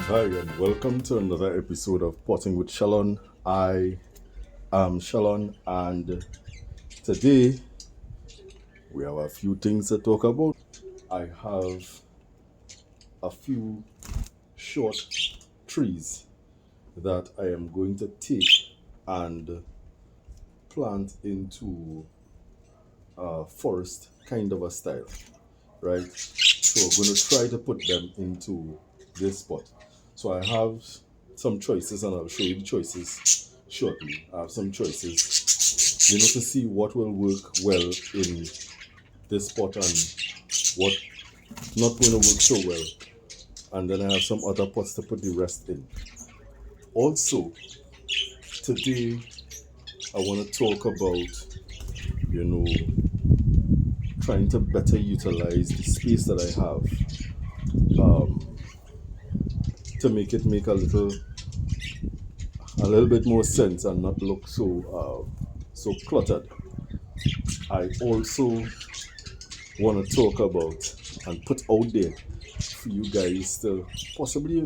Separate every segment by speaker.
Speaker 1: Hi, and welcome to another episode of Potting with Shellon. I am Shellon, and today we have a few things to talk about. I have a few short trees that I am going to take and plant into a forest kind of a style, right? So we're going to try to put them into this pot. So I have some choices, and I'll show you the choices shortly. I have some choices, to see what will work well in this pot and what not going to work so well. And then I have some other pots to put the rest in. Also, today I want to talk about, trying to better utilize the space that I have, to make it make a little bit more sense and not look so cluttered. I also want to talk about and put out there for you guys to possibly,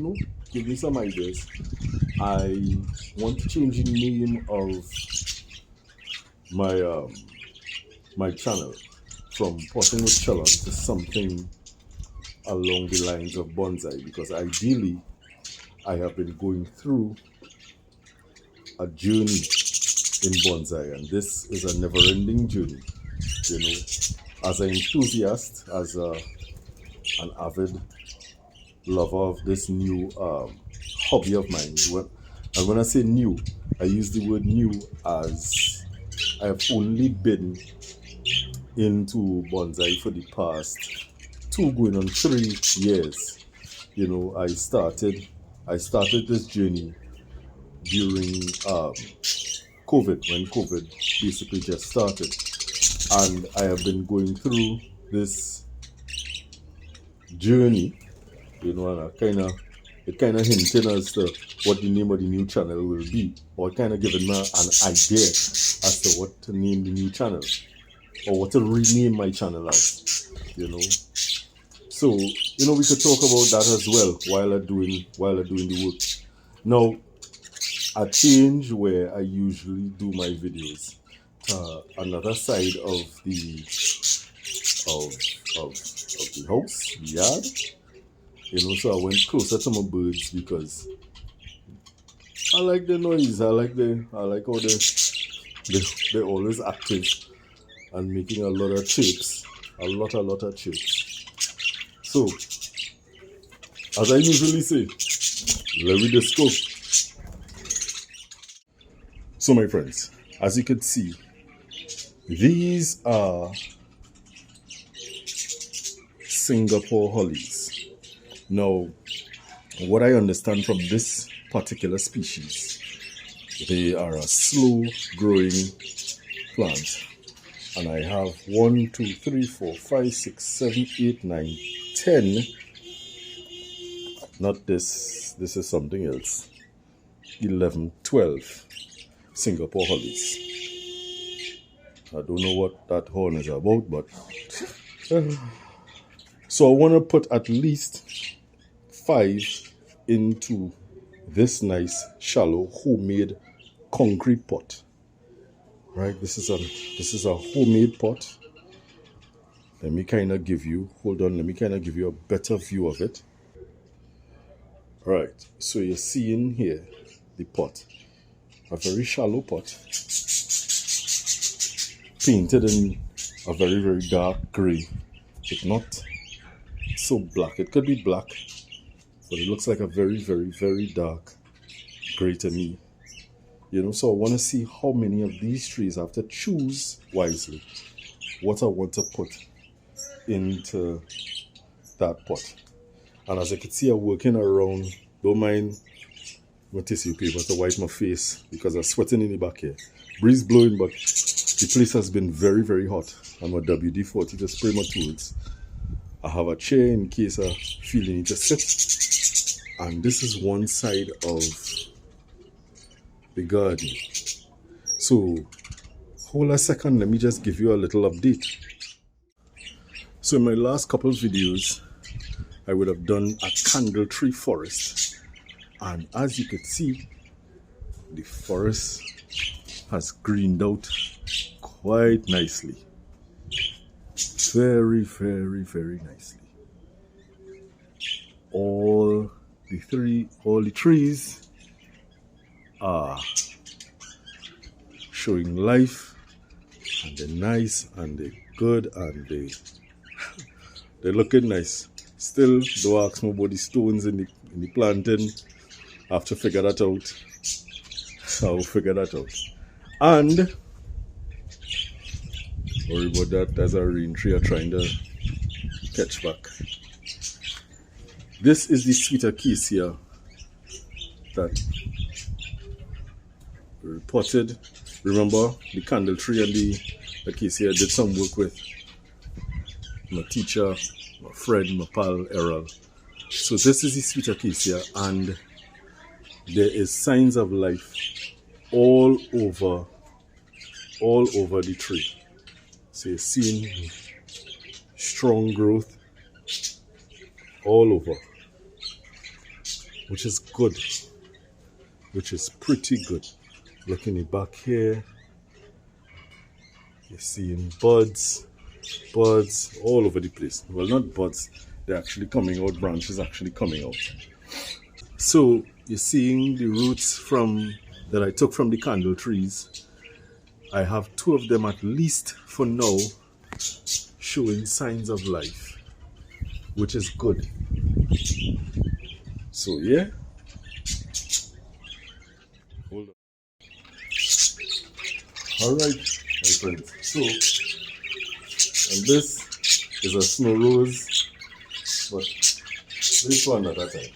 Speaker 1: give me some ideas. I want to change the name of my channel from Potting with Shellon to something along the lines of Bonsai, because ideally I have been going through a journey in bonsai, and this is a never-ending journey. As an enthusiast, as an avid lover of this new hobby of mine. And when I say new, I use the word new as I have only been into bonsai for the past going on 3 years. I started this journey during COVID, when COVID basically just started, and I have been going through this journey, and it kind of hinted as to what the name of the new channel will be, or kind of giving me an idea as to what to name the new channel, or what to rename my channel as. So we could talk about that as well while I'm doing the work. Now, a change where I usually do my videos to another side of the house, the yard. So I went closer to my birds because I like the noise. I like how they're always active and making a lot of chirps, a lot of chirps. So, as I usually say, let me just go. So, my friends, as you can see, these are Singapore hollies. Now, what I understand from this particular species, they are a slow growing plant. And I have 1, 2, 3, 4, 5, 6, 7, 8, 9, 10. Not this, this is something else. 11, 12 Singapore hollies. I don't know what that horn is about, but so I want to put at least 5 into this nice shallow homemade concrete pot. Right, this is a homemade pot. Let me kind of give you a better view of it. Right, so you're seeing here the pot, a very shallow pot, painted in a very, very dark gray. It's not so black. It could be black, but it looks like a very, very, very dark gray to me. So I want to see how many of these trees I have to choose wisely what I want to put into that pot. And as I can see, I'm working around. Don't mind my tissue paper to wipe my face because I'm sweating in the back here. Breeze blowing, but the place has been very, very hot. I'm a WD-40 to spray my tools. I have a chair in case I feel the need to sit. And this is one side of the garden. So hold a second, let me just give you a little update. So in my last couple of videos, I would have done a candle tree forest, And as you can see, the forest has greened out quite nicely. Very, very, very nicely. All the trees are showing life, and they're nice and they're good and they're looking nice. Still, don't ask me about the stones in the planting. I have to figure that out. I'll figure that out. And worry about that. There's a rain tree trying to catch back. This is the sweet acacia that we reported. Remember the candle tree and the acacia I did some work with my teacher, my friend, my pal Errol. So this is the sweet acacia, and there is signs of life all over the tree. So you're seeing strong growth all over, which is good, which is pretty good. Look in the back here, you're seeing buds all over the place. Well, not buds, they're actually coming out, branches actually coming out. So you're seeing the roots that I took from the candle trees. I have 2 of them at least for now showing signs of life, which is good. So yeah, hold on. All right, my friends. So, and this is a snow rose, but this one at a time.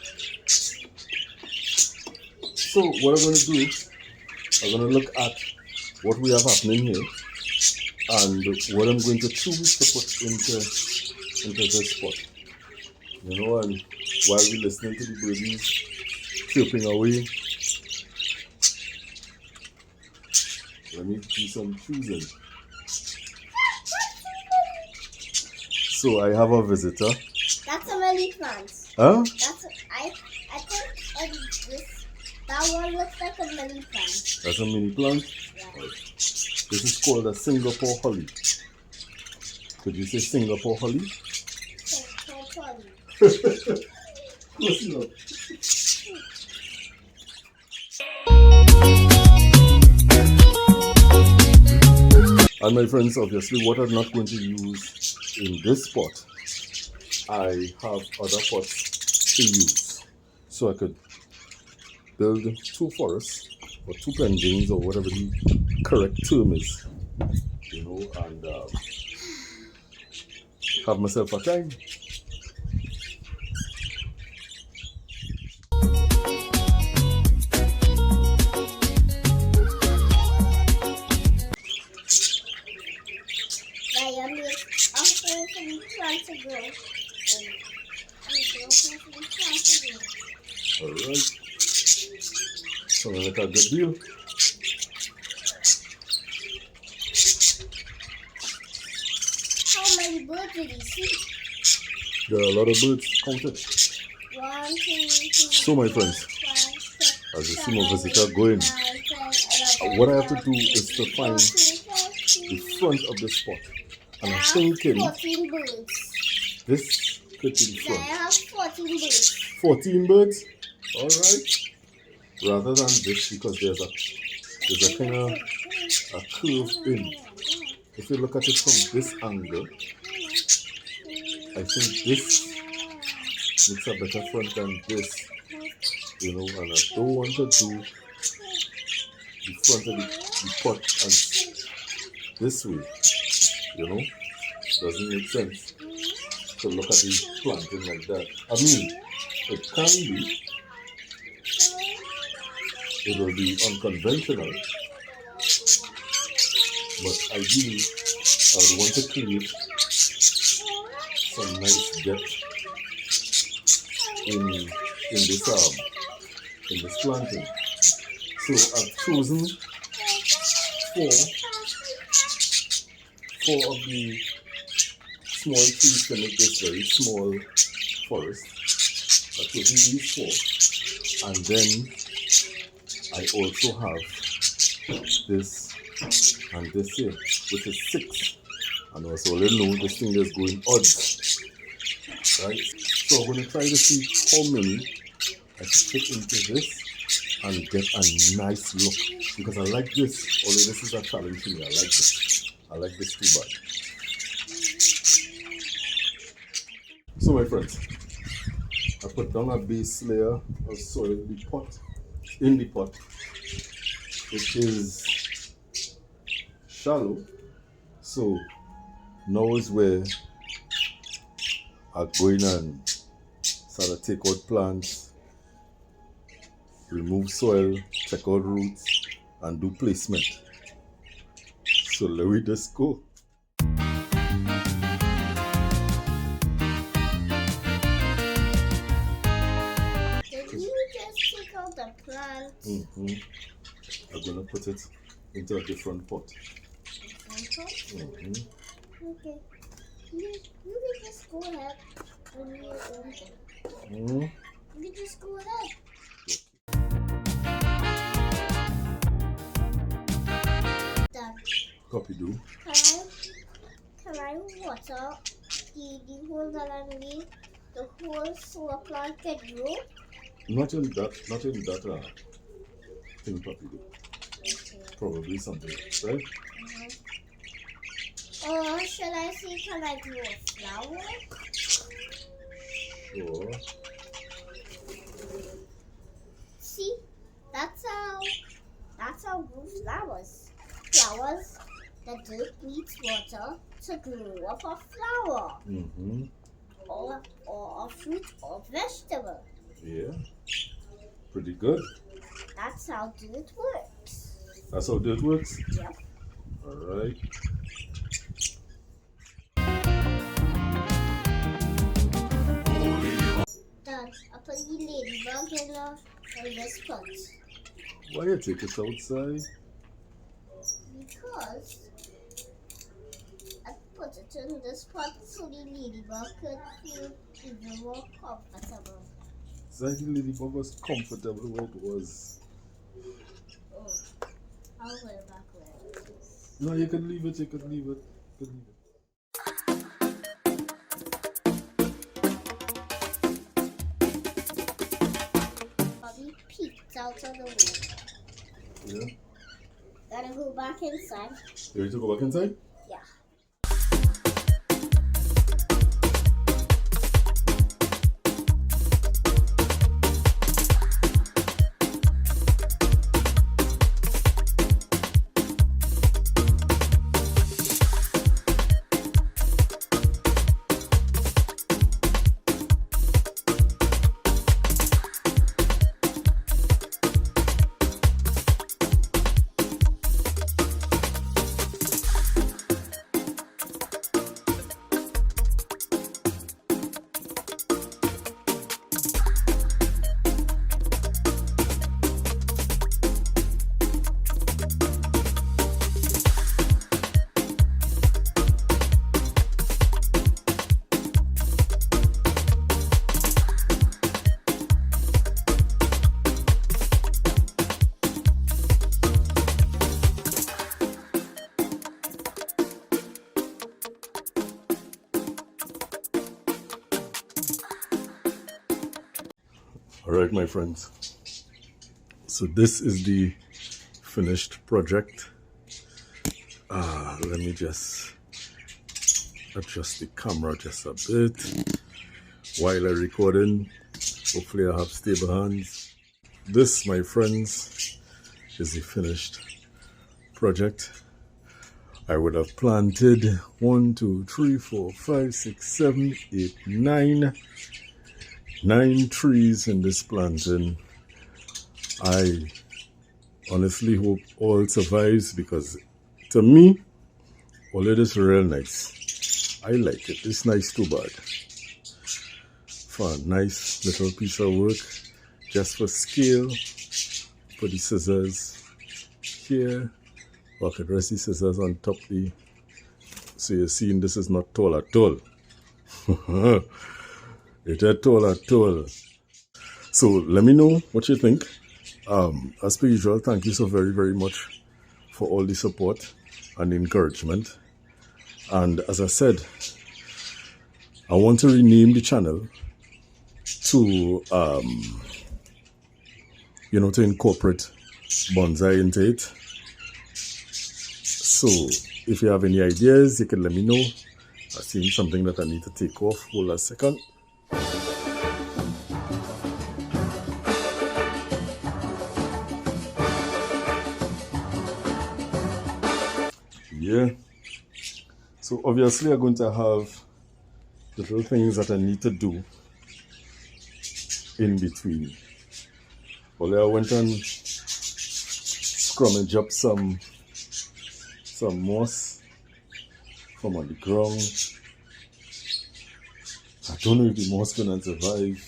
Speaker 1: So what I'm going to do, I'm going to look at what we have happening here and what I'm going to choose to put into this spot. You know, and while we're listening to the birdies chirping away, let me do some choosing. So I have a visitor.
Speaker 2: That's a mini plant.
Speaker 1: Huh?
Speaker 2: I think that one looks like a mini plant.
Speaker 1: That's a mini plant?
Speaker 2: Yeah.
Speaker 1: Right. This is called a Singapore holly. Could you say Singapore holly?
Speaker 2: Singapore holly.
Speaker 1: Close enough. And my friends, obviously what I'm not going to use in this spot, I have other pots to use. So I could build 2 forests or 2 penguins or whatever the correct term is, you know, and have myself a time. Alright. Sounds like a good deal.
Speaker 2: How many birds did you see?
Speaker 1: There are a lot of birds counted.
Speaker 2: 1, 2, 3,
Speaker 1: So my friends,
Speaker 2: 5, 6,
Speaker 1: as you see my visitor going,
Speaker 2: 9, 10, 11,
Speaker 1: what I have to do is to find the front of the spot. And I'm thinking
Speaker 2: 14 birds.
Speaker 1: this could be the
Speaker 2: I
Speaker 1: front.
Speaker 2: have 14 birds.
Speaker 1: 14 birds? Alright. Rather than this, because there's a kind of a curve in. If you look at it from this angle, I think this looks a better front than this, you know, and I don't want to do the front of the pot as this way, you know. Doesn't make sense to look at the planting like that. I mean, it can be, it will be unconventional, but ideally I would want to create some nice depth in this planting. So I've chosen four of the small trees to make this very small forest. I've chosen these 4. And then I also have this and this here, which is 6. And also let you know this thing is going odds, right? So I'm going to try to see how many I can fit into this and get a nice look, because I like this, although this is a challenge to me. I like this. I like this too bad. So my friends, I put down a base layer of soil in the pot. It is shallow, so now is where I go in and start to take out plants, remove soil, check out roots, and do placement. So let me just go.
Speaker 2: Did you just take out the plant?
Speaker 1: I'm gonna put it into a different pot.
Speaker 2: Okay. You can just go ahead and do your own thing. You can just go ahead. Done.
Speaker 1: Copy do.
Speaker 2: Can I water the whole that I need? The whole solar plant can grow?
Speaker 1: Not in that thing copy do.
Speaker 2: Okay.
Speaker 1: Probably something else, right?
Speaker 2: Or should I say, can I grow a flower?
Speaker 1: Sure.
Speaker 2: See, that's how grow flowers. Flowers, the dirt needs water to grow up a flower. Or a fruit or vegetable.
Speaker 1: Yeah. Pretty good.
Speaker 2: That's how dirt works.
Speaker 1: That's how dirt works?
Speaker 2: Yep.
Speaker 1: Alright.
Speaker 2: Done. I put the ladybug in this pot.
Speaker 1: Why you take it outside?
Speaker 2: Because I put it in this pot so the ladybug could feel even more comfortable.
Speaker 1: So the ladybug was comfortable where it was.
Speaker 2: Oh, I'll put it back where it is.
Speaker 1: No, you can leave it, you can leave it. You can leave it.
Speaker 2: Bobby peeked out of the window.
Speaker 1: Yeah.
Speaker 2: Gotta go back inside.
Speaker 1: You ready to go back inside?
Speaker 2: Yeah.
Speaker 1: Alright, my friends. So this is the finished project. Let me just adjust the camera just a bit while I'm recording. Hopefully I have stable hands. This, my friends, is the finished project. I would have planted 1, 2, 3, 4, 5, 6, 7, 8, 9 trees in this planting. I honestly hope all survives, because to me, all it is real nice. I like it. It's nice too bad. For a nice little piece of work, just for scale, put the scissors here. Or I could rest the scissors on top the, so you're seeing this is not tall at all. It is tall at all. So let me know what you think. As per usual, thank you so very, very much for all the support and encouragement. And as I said, I want to rename the channel to, to incorporate bonsai into it. So if you have any ideas, you can let me know. I see something that I need to take off. Hold a second. Yeah. So obviously I'm going to have little things that I need to do in between. Well, I went and scrummaged up some moss from on the ground. I don't know if the moss gonna survive.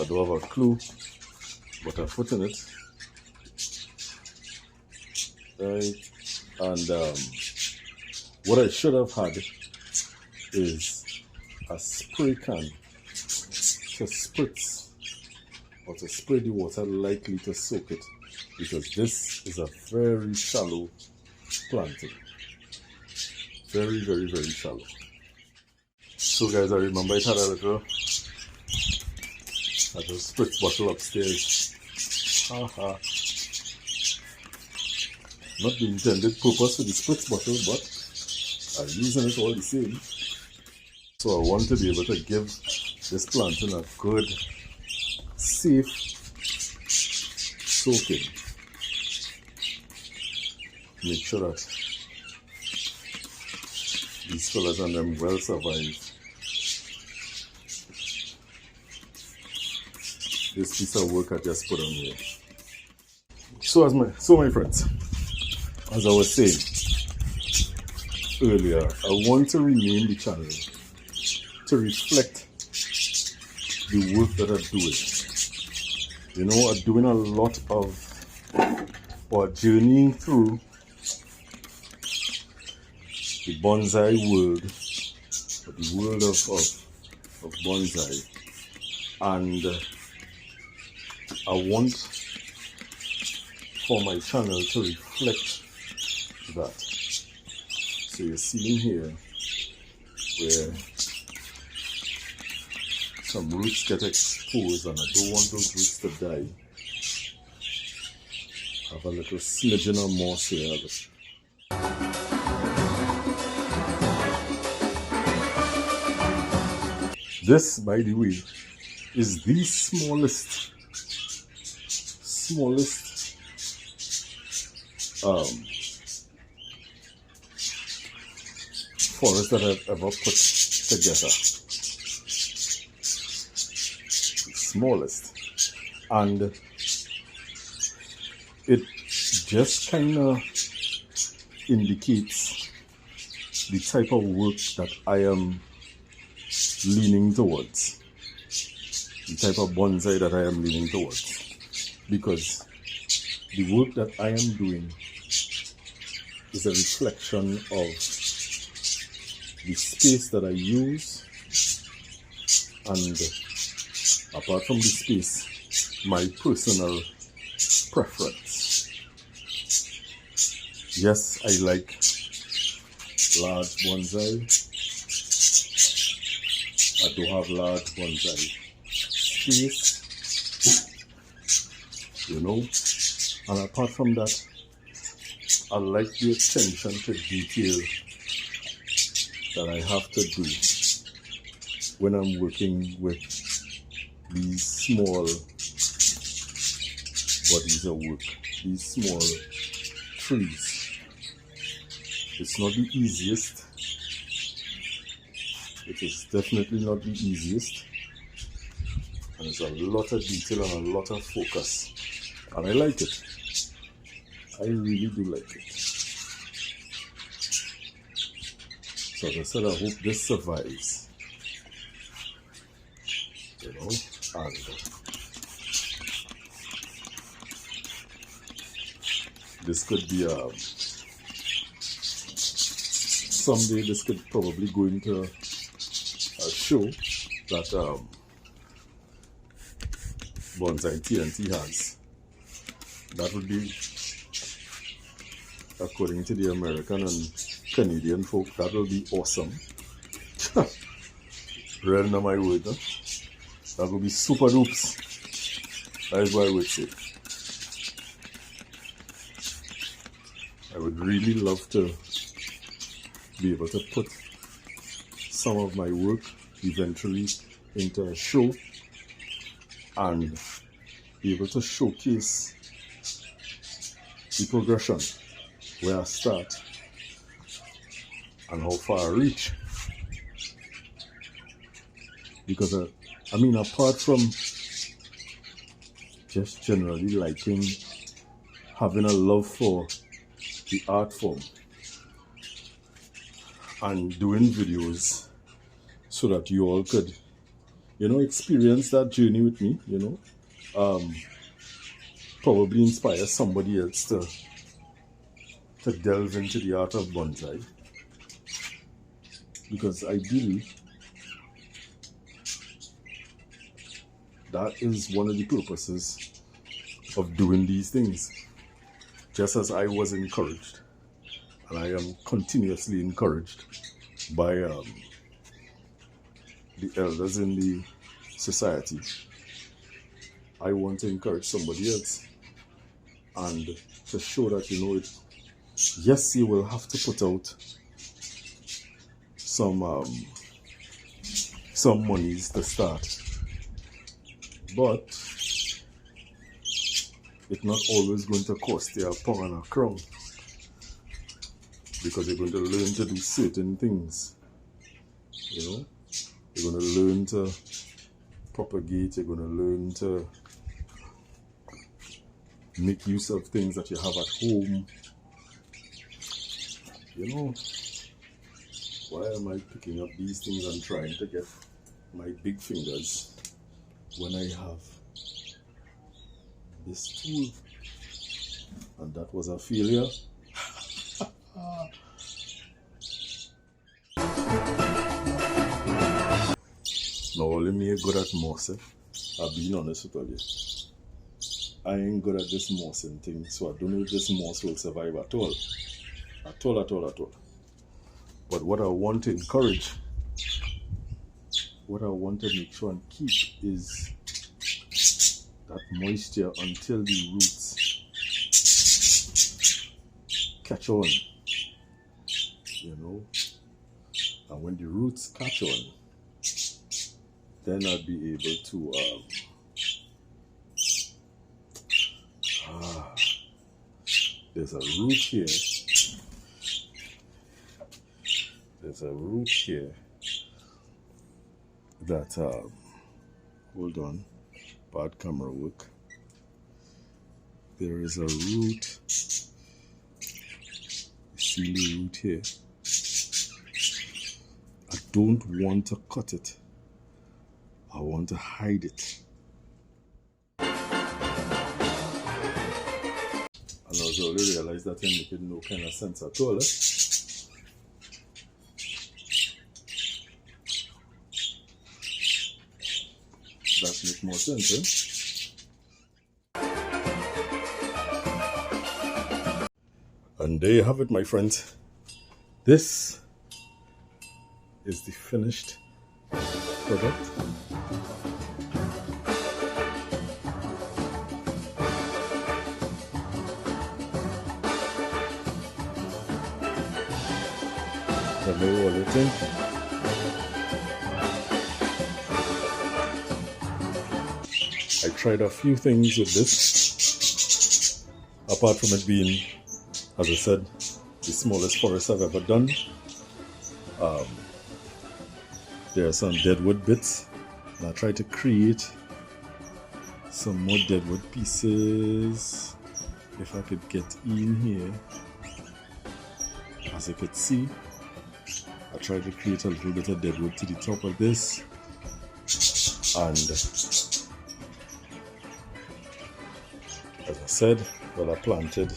Speaker 1: I don't have a clue, but I put in it. Right, and what I should have had is a spray can to spritz or to spray the water lightly to soak it, because this is a very shallow planting. Very, very, very shallow. So guys, I remember it had a little spritz bottle upstairs. Haha. Not the intended purpose for the spritz bottle, but I'm using it all the same. So I want to be able to give this planting a good, safe soaking. Make sure that these fellas and them well survive this piece of work I just put on here. So my friends, as I was saying earlier, I want to rename the channel to reflect the work that I'm doing. You know, I'm doing a lot of, or journeying through the bonsai world, the world of bonsai, and I want for my channel to reflect that. So you're seeing here where some roots get exposed, and I don't want those roots to die. I have a little smidgen of moss here. This, by the way, is the smallest forest that I've ever put together. Smallest, and it just kind of indicates the type of work that I am leaning towards, the type of bonsai that I am leaning towards, because the work that I am doing is a reflection of the space that I use, and apart from the space, my personal preference. Yes, I like large bonsai. I do have large bonsai space, you know, and apart from that, I like the attention to detail that I have to do when I'm working with these small bodies of work, these small trees. It's not the easiest. It is definitely not the easiest. And there's a lot of detail and a lot of focus. And I like it. I really do like it. So as I said, I hope this survives. You know, and this could be someday this could probably go into a show that bonsai TNT has. That would be, according to the American and Canadian folk, that will be awesome. Real in my word, huh? That will be super dupes. That is what I would say. I would really love to be able to put some of my work eventually into a show and be able to showcase the progression, where I start and how far I reach. Because I mean, apart from just generally liking, having a love for the art form and doing videos so that you all could, experience that journey with me, probably inspire somebody else to delve into the art of bonsai. Because ideally, that is one of the purposes of doing these things. Just as I was encouraged, and I am continuously encouraged by the elders in the society, I want to encourage somebody else and to show that, yes, you will have to put out some monies to start, but it's not always going to cost you a pound and a crown, because you're going to learn to do certain things. You're going to learn to propagate, you're going to learn to make use of things that you have at home. Why am I picking up these things and trying to get my big fingers when I have this tool? And that was a failure. Now, only me are good at mossing. I've been honest with all you. I ain't good at this mossing thing, so I don't know if this moss will survive at all. At all. But what I want to encourage, what I want to make sure and keep is that moisture until the roots catch on. And when the roots catch on, then I'll be able to there's a root here. There's a root here that hold on, bad camera work. There is a root, see the root here. I don't want to cut it. I want to hide it. And I was already realized that I'm making no kind of sense at all. That makes more sense, And there you have it, my friends. This is the finished product. Let me roll it in. I tried a few things with this, apart from it being, as I said, the smallest forest I've ever done. There are some deadwood bits, and I tried to create some more deadwood pieces. If I could get in here, as you could see, I tried to create a little bit of deadwood to the top of this, and as I said, well, I planted,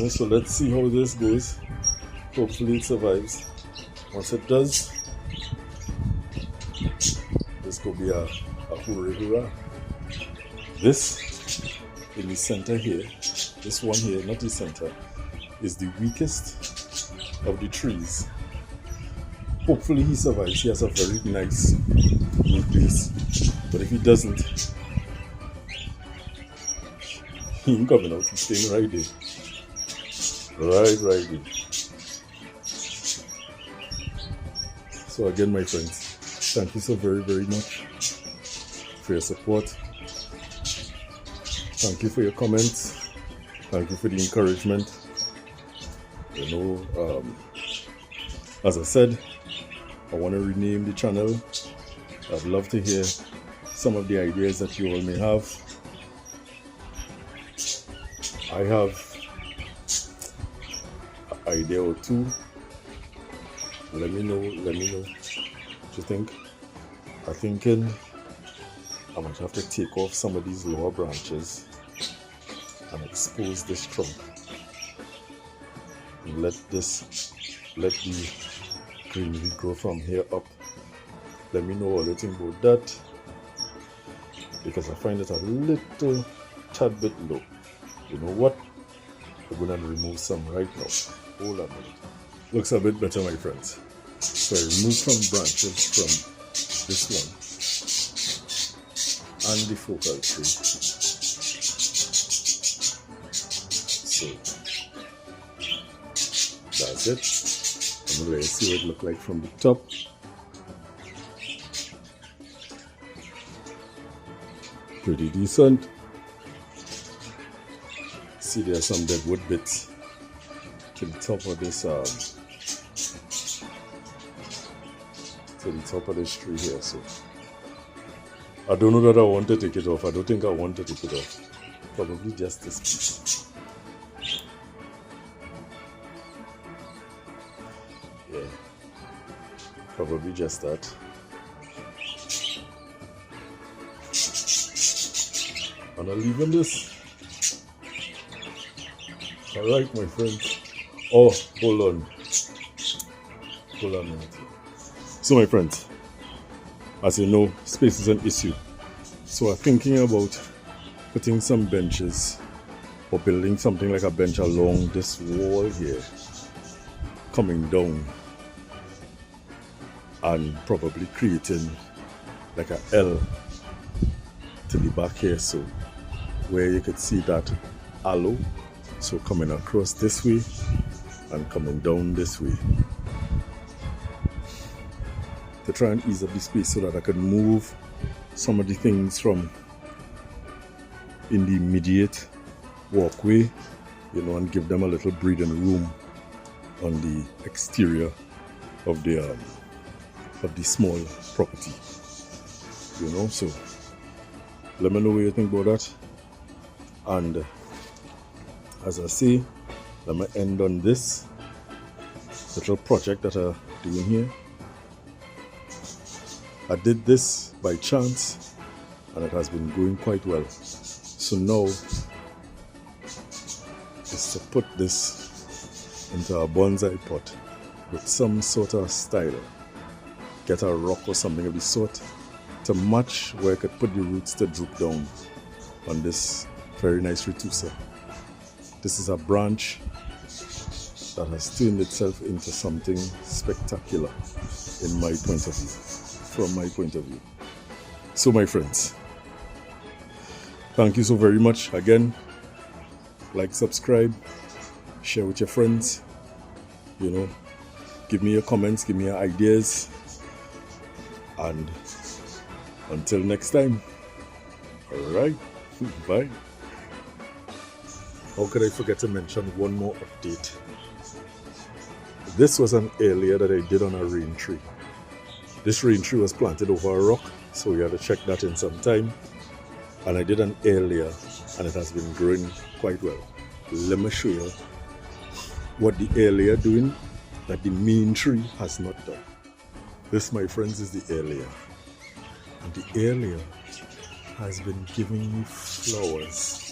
Speaker 1: so let's see how this goes. Hopefully it survives. Once it does, this could be a hurrah. This in the center here, this one here, not the center, is the weakest of the trees. Hopefully he survives. He has a very nice root base. But if he doesn't, he ain't coming out. He's staying right there. Right there. So again, my friends, thank you so very, very much for your support. Thank you for your comments. Thank you for the encouragement. As I said, I want to rename the channel. I'd love to hear some of the ideas that you all may have. I have an idea or two. Let me know what you think. I'm thinking I might have to take off some of these lower branches and expose this trunk and let the greenery grow from here up. Let me know what you think about that, because I find it a little tad bit low. You know what? I'm going to remove some right now. Hold on a minute. Looks a bit better, my friends. So I remove some branches from this one and the focal tree. So that's it. I'm going to see what it looks like from the top. Pretty decent. See, there are some dead wood bits to the top of this tree here. So I don't know that I want to take it off. I don't think I want to take it off. Probably just this piece. Yeah, probably just that. And I'm leaving this. Alright, my friends. Oh, hold on a minute. So, my friends, as you know, space is an issue. So I'm thinking about putting some benches or building something like a bench along this wall here, coming down, and probably creating like a L to the back here, so where you could see that aloe, so coming across this way and coming down this way, to try and ease up the space so that I could move some of the things from in the immediate walkway, and give them a little breathing room on the exterior of the small property, so let me know what you think about that. And as I say, let me end on this little project that I'm doing here. I did this by chance and it has been going quite well. So now is to put this into a bonsai pot with some sort of style. Get a rock or something of the sort to match where I could put the roots to droop down on this very nice retusa. This is a branch that has turned itself into something spectacular in my point of view, from my point of view. So my friends, thank you so very much. Again, like, subscribe, share with your friends, give me your comments, give me your ideas, and until next time, alright, bye. How could I forget to mention one more update? This was an area that I did on a rain tree. This rain tree was planted over a rock, so we had to check that in some time. And I did an area, and it has been growing quite well. Let me show you what the area doing that the main tree has not done. This, my friends, is the area. And the area has been giving me flowers.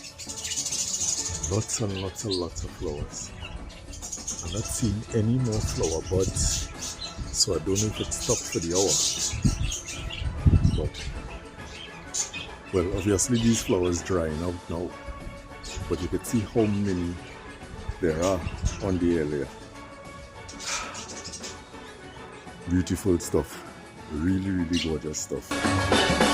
Speaker 1: Lots and lots and lots of flowers. I'm not seeing any more flower buds, so I don't know if it stopped for the hour. but well, obviously these flowers drying out now, but you can see how many there are on the area. Beautiful stuff, really gorgeous stuff.